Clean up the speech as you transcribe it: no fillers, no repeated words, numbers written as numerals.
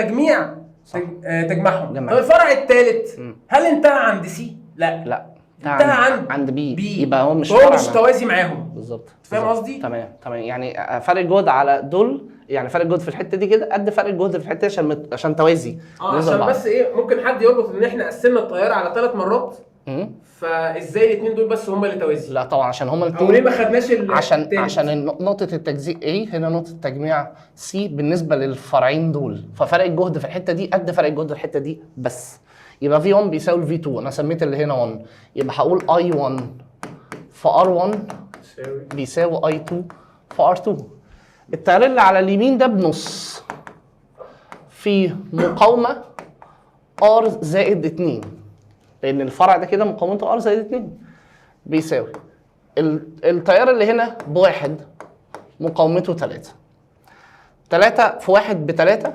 تجميع تجمعهم. طب الفرع الثالث هل انتهى عند سي؟ لا انتهى عند بي. يبقى هو مش توازي معاهم بالظبط. فاهم قصدي؟ تمام يعني فرق الجهد على دول، يعني فرق الجهد في الحته دي كده قد فرق الجهد في الحته دي عشان توازي. عشان بس ايه ممكن حد يربط ان احنا قسمنا الطياره على 3 مرات فازاي الاثنين دول بس هم اللي توازي؟ لا طبعا عشان هم الاثنين. او ليه ما خدناش عشان نقطه التجزيء A هنا نقطه التجميع C بالنسبه للفرعين دول، ففرق الجهد في الحته دي قد فرق الجهد في الحته دي بس. يبقى V1 بيساوي V2، انا سميت اللي هنا 1، يبقى هقول I1 في R1 بيساوي I2 في R2. التيار اللي على اليمين ده بنص في مقاومه R زائد 2، لان الفرع ده كده مقاومته R زائد 2 بيساوي التيار اللي هنا بواحد مقاومته 3 في 1 ب3